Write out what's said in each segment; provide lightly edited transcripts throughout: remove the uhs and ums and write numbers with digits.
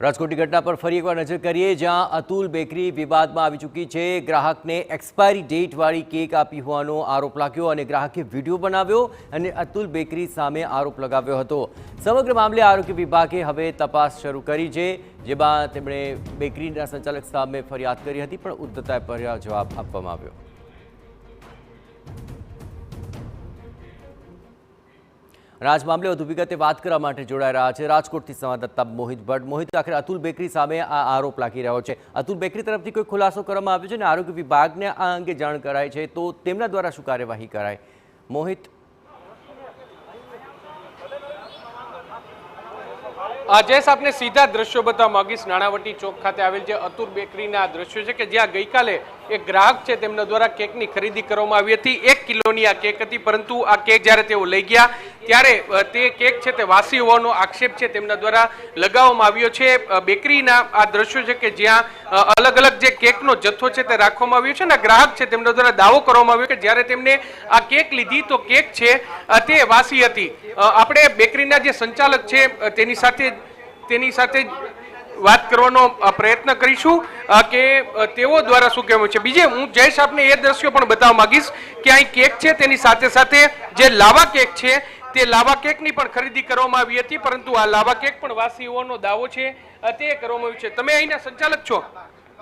રાજકોટની ઘટના પર ફરી એકવાર નજર કરીએ, જ્યાં અતુલ બેકરી વિવાદમાં આવી ચૂકી છે। ગ્રાહકને એક્સપાયરી ડેટવાળી કેક આપી હોવાનો આરોપ લાગ્યો અને ગ્રાહકે વિડીયો બનાવ્યો અને અતુલ બેકરી સામે આરોપ લગાવ્યો હતો। સમગ્ર મામલે આરોગ્ય વિભાગે હવે તપાસ શરૂ કરી છે, જેમાં તેમણે બેકરીના સંચાલક સામે ફરિયાદ કરી હતી, પણ ઉદ્ધતાએ પર્યાપ્ત જવાબ આપવામાં આવ્યો। આજ મામલે વધુ વિગતે વાત કરવા માટે જોડાઈ રહ્યા છે રાજકોટથી સંવાદદાતા મોહિત ભટ્ટ। મોહિત, આખરે અતુલ બેકરી સામે આ આરોપ લાગી રહ્યો છે। અતુલ બેકરી તરફથી કોઈ ખુલાસો કરવામાં આવ્યો છે અને આરોગ્ય વિભાગને આ અંગે જાણ કરાઈ છે, તો તેમના દ્વારા શું કાર્યવાહી કરાય? મોહિત, જયેશ, આપને સીધા દ્રશ્યો બતાવવા માંગીશ। નાણાવટી ચોક ખાતે આવેલ જે અતુલ બેકરીના દ્રશ્યો છે કે જ્યાં ગઈકાલે એક ગ્રાહક છે તેમના દ્વારા કેકની ખરીદી કરવામાં આવી હતી। 1 કિલોની આ કેક હતી, પરંતુ આ કેક જ્યારે તેઓ લઈ ગયા ત્યારે તે કેક છે તે વાસી હોવાનો આક્ષેપ છે તેમના દ્વારા લગાવવામાં આવ્યો છે। બેકરીના આ દ્રશ્યો છે કે જ્યાં અલગ અલગ જે કેકનો જથ્થો છે તે રાખવામાં આવ્યો છે અને ગ્રાહક છે તેમના દ્વારા દાવો કરવામાં આવ્યો કે જ્યારે તેમને આ કેક લીધી તો કેક છે તે વાસી હતી। આપણે બેકરીના જે સંચાલક છે તેની સાથે વાત કરવાનો પ્રયત્ન કરીશું કે તેઓ દ્વારા શું કહેવું છે। બીજે હું જયેશ આપને એ દ્રશ્યો પણ બતાવવા માંગીશ કે અહીં કેક છે તેની સાથે સાથે જે લાવા કેક છે તે લાવા કેકની પણ ખરીદી કરવામાં આવી હતી, પરંતુ આ લાવા કેક પણ વાસી હોવાનો દાવો છે તે કરવામાં આવ્યો છે। તમે અહીંના સંચાલક છો,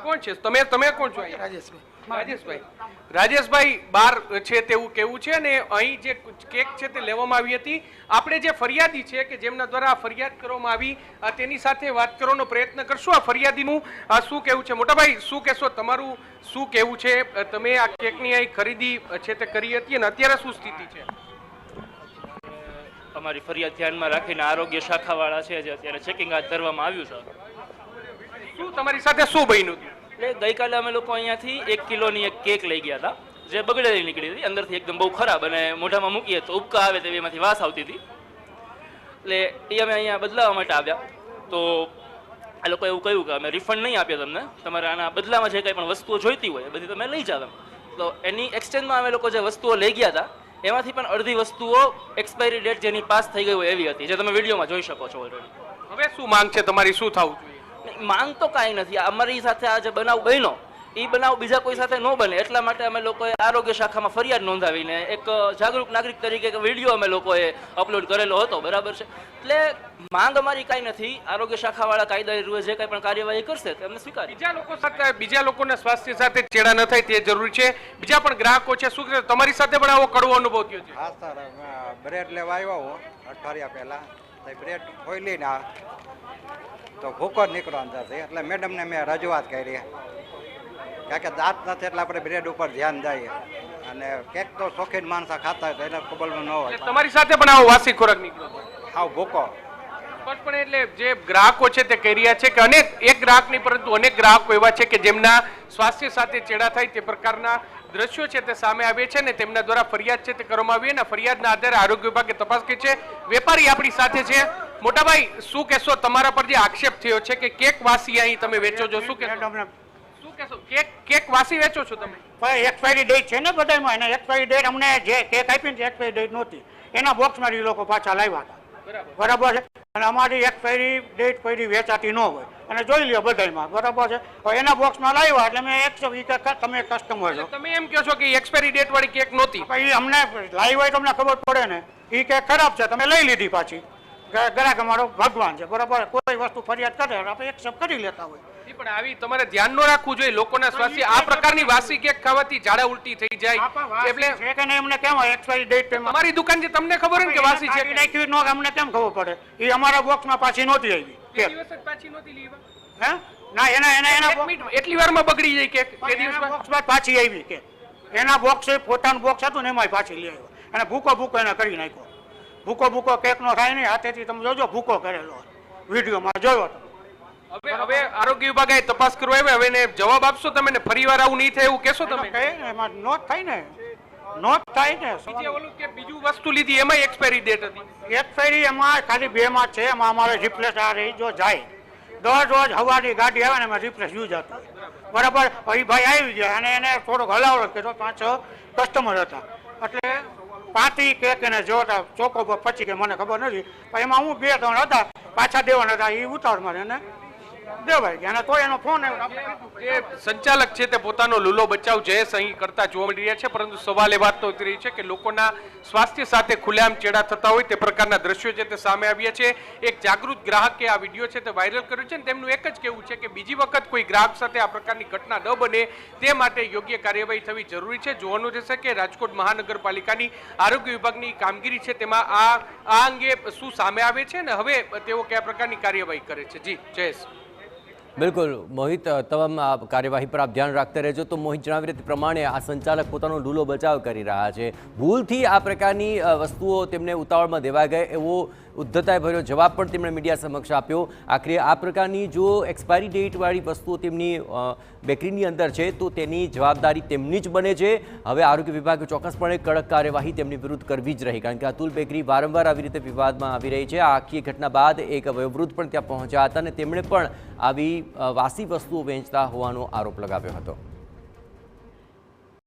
કોણ છે તમે કોણ છો? રાજેશભાઈ બાર છે તેવું કેવું છે અને અહીં જે કેક છે તે લેવામાં આવી હતી। આપણે જે ફરિયાદી છે કે જેમના દ્વારા આ ફરિયાદ કરવામાં આવી તેની સાથે વાત કરવાનો પ્રયત્ન કરશું। આ ફરિયાદીનું શું કહેવું છે? મોટાભાઈ, શું કહેશો? તમારું શું કહેવું છે? તમે આ કેકની અહીં ખરીદી છે તે કરી હતી અને અત્યારે શું સ્થિતિ છે? અમારી ફરિયાદ ધ્યાનમાં રાખીને આરોગ્ય શાખાવાળા છે જે અત્યારે ચેકિંગ હાથ ધરવામાં આવ્યું છે। શું તમારી સાથે શું બન્યું હતું? એટલે ગઈકાલે અમે લોકો અહીંયાથી 1 કિલોની એક કેક લઈ ગયા હતા, જે બગડેલી નીકળી હતી, અંદરથી એકદમ બહુ ખરાબ અને મોઢામાં મૂકીએ તો ઉબકા આવે તેવી એમાંથી વાસ આવતી હતી। એટલે એ અમે અહીંયા બદલાવવા માટે આવ્યા તો આ લોકો એવું કહ્યું કે અમે રિફંડ નહીં આપીએ તમને, તમારે આના બદલામાં જે કંઈ પણ વસ્તુઓ જોઈતી હોય એ બધી તમે લઈ જાવ। તો એની એક્સચેન્જમાં અમે લોકો જે વસ્તુઓ લઈ ગયા હતા એમાંથી પણ અડધી વસ્તુઓ એક્સપાયરી ડેટ જેની પાસ થઈ ગઈ હોય એવી હતી, જે તમે વિડીયોમાં જોઈ શકો છો ઓલરેડી। હવે શું માંગ છે તમારી? શું થવું જોઈએ? માંગ તો કાંઈ નથી, અમારી સાથે આ જે બનાવ બન્યો એ બનાવ બીજા કોઈ સાથે ન બને એટલા માટે અમે લોકોએ આરોગ્ય શાખામાં ફરિયાદ નોંધાવીને એક જાગૃત નાગરિક તરીકે વિડીયો અમે લોકોએ અપલોડ કરેલો હતો, બરાબર છે। એટલે માંગ અમારી કાંઈ નથી, આરોગ્ય શાખાવાળા કાયદાની રૂએ જે કંઈ પણ કાર્યવાહી કરશે તેમને સ્વીકારી। બીજા લોકોના સ્વાસ્થ્ય સાથે ચેડા ન થાય તે જરૂરી છે। બીજા પણ ગ્રાહકો છે, શું કે તમારી સાથે પણ આવો કડવો અનુભવ થયો છે? હા સર, બ્રેડ લેવા આવ્યો હું અઠવાડિયા પહેલા, બ્રેડ ખોઈ ને તો ભૂકો જ નીકળો અંદરથી, એટલે મેડમને મેં રજૂઆત કરી કારણ કે દાંત નથી એટલે આપણે બ્રેડ ઉપર ધ્યાન દઈએ અને કેક તો શોખીન માણસો ખાતા હોય તો એને ખબર ન હોય। તમારી સાથે પણ આવો વાસી ખોરાક નીકળ્યો? આવ ભૂકો સ્પષ્ટપણે એટલે જે ગ્રાહકો છે તે કહી રહ્યા છે કે એક ગ્રાહક નહીં પરંતુ અનેક ગ્રાહકો એવા છે કે જેમના સ્વાસ્થ્ય સાથે ચેડા થાય તે પ્રકારના દ્રશ્યો છે તે સામે આવે છે અને તેમના દ્વારા ફરિયાદ છે તે કરવામાં આવી અને ફરિયાદના આધારે આરોગ્ય વિભાગે તપાસ કરી છે। વેપારી આપણી સાથે છે। મોટાભાઈ, શું કહેશો? તમારા પર જે આક્ષેપ થયો છે કે કેક વાસી અહીં તમે વેચો છો, શું કહેશો? કેક વાસી વેચો છો તમે? એક્સપાયરી ડેટ છે ને બધામાં, એને એક્સપાયરી ડેટ અમને જે કેક આપી ને એક્સપાયરી ડેટ નહોતી, એના બોક્સમાં એ લોકો પાછા લાવ્યા હતા, બરાબર છે। અને અમારી એક્સપાયરી ડેટ પડી વેચાતી ન હોય અને જોઈ લ્યો બધામાં, બરાબર છે। હવે એના બોક્સમાં લાવ્યા એટલે મેં 120 તમે કસ્ટમર છો, તમે એમ કહો છો કે એક્સપાયરી ડેટ વાળી કેક નહોતી? એ અમને લાવ્યા હોય તો અમને ખબર પડે ને એ કેક ખરાબ છે, તમે લઈ લીધી પાછી। ગ્રાહક અમારો ભગવાન છે, બરાબર। કોઈ વસ્તુ ફરિયાદ કરે આપણે એક્સેપ્ટ કરી લેતા હોય, પણ આવી તમારે ધ્યાન ન રાખવું જોઈએ લોકોના સ્વાસ્થ્ય। આ પ્રકારની વાસી કેક ખાવાથી ઝાડા ઉલટી થઈ જાય એટલે એમને કેમ એક્સપાયરી ડેટ તમારી દુકાન છે તમને ખબર હોય કે વાસી છે અમને કેમ ખબર પડે? એ અમારા બોક્સમાં પાછી નહોતી આવી કેક, પાછી નહોતી લીધી હે ના એના એટલી વારમાં બગડી જાય કેક, તે દિવસમાં બોક્સમાં પાછી આવી કે એના બોક્સ પોતાનું બોક્સ હતું ને એમાં પાછી લઈ આવ્યો અને ભૂકો એને કરી નાખ્યો। ભૂકો કેક નો થાય નહીં, હાથેથી તમે જોજો ભૂકો કરેલો વિડીયોમાં જોયો તમે। હવે આરોગ્ય વિભાગે તપાસ કરવા આવ્યા, હવે જવાબ આપશો તમે ને ફરીવાર આવું નહીં થાય એવું કહેશો તમે? એમાં નોટ થાય ને, નોટ થાય ને। બીજે ઓલું કે બીજું વસ્તુ લીધી એમાં એક્સપાયરી ડેટ હતી? એક્સપાયરી એમાં ખાલી 2 માં છે, એમાં અમારે રિપ્લેસ આ રહી જો જાય રોજ હવાની ગાડી આવે ને એમાં રિપ્લેસ યુઝ હતું, બરાબર। પછી ભાઈ આવી ગયા અને એને થોડોક હલાવડો કર્યો, 5-6 કસ્ટમર હતા એટલે 5 કેક એને જોતા ચોકો પછી કે મને ખબર નથી, પણ એમાં હું 2-3 હતા પાછા દેવાના હતા, એ ઉતાવળ મારે એને દેવાઈ ગયા અને તો એનો ફોન આવ્યો આપણે જે સંચાલક છે તે પોતાનો લૂલો બચાવ જયેશ અહીં કરતા જોવા મળી રહ્યા છે, પરંતુ સવાલ એ વાત તો ઉતરી રહી છે કે લોકોના સ્વાસ્થ્ય સાથે ખુલ્લેઆમ ચેડા થતા હોય તે પ્રકારના દ્રશ્યો છે તે સામે આવ્યા છે. એક જાગૃત ગ્રાહકે આ વિડીયો છે તે વાયરલ કર્યો છે અને તેમનું એક જ કહેવું છે કે બીજી વખત કોઈ ગ્રાહક સાથે આ પ્રકારની ઘટના ન બને તે માટે યોગ્ય કાર્યવાહી થવી જરૂરી છે. જોવાનું રહેશે કે રાજકોટ મહાનગરપાલિકાની આરોગ્ય વિભાગની કામગીરી છે તેમાં આ અંગે શું સામે આવે છે ને હવે તેઓ કયા પ્રકારની કાર્યવાહી કરે છે. જી જયેશ. બિલકુલ મોહિત, તમામ આ કાર્યવાહી પર આપ ધ્યાન રાખતા રહેજો. તો મોહિત જણાવી રીતે પ્રમાણે આ સંચાલક પોતાનો લૂલો બચાવ કરી રહ્યા છે. ભૂલથી આ પ્રકારની વસ્તુઓ તેમને ઉતાવળમાં દેવાઈ ગઈ એવો ઉદ્ધતાએ ભર્યો જવાબ પણ તેમણે મીડિયા સમક્ષ આપ્યો. આખરે આ પ્રકારની જો એક્સપાયરી ડેટવાળી વસ્તુઓ તેમની બેકરીની અંદર છે તો તેની જવાબદારી તેમની જ બને છે. હવે આરોગ્ય વિભાગે ચોક્કસપણે કડક કાર્યવાહી તેમની વિરુદ્ધ કરવી જ રહી, કારણ કે અતુલ બેકરી વારંવાર આવી રીતે વિવાદમાં આવી રહી છે. આ આખી ઘટના બાદ એક વયોવૃદ્ધ પણ ત્યાં પહોંચ્યા હતા અને તેમણે પણ આવી વાસી વસ્તુઓ વેચતા હોવાનો આરોપ લગાવ્યો હતો.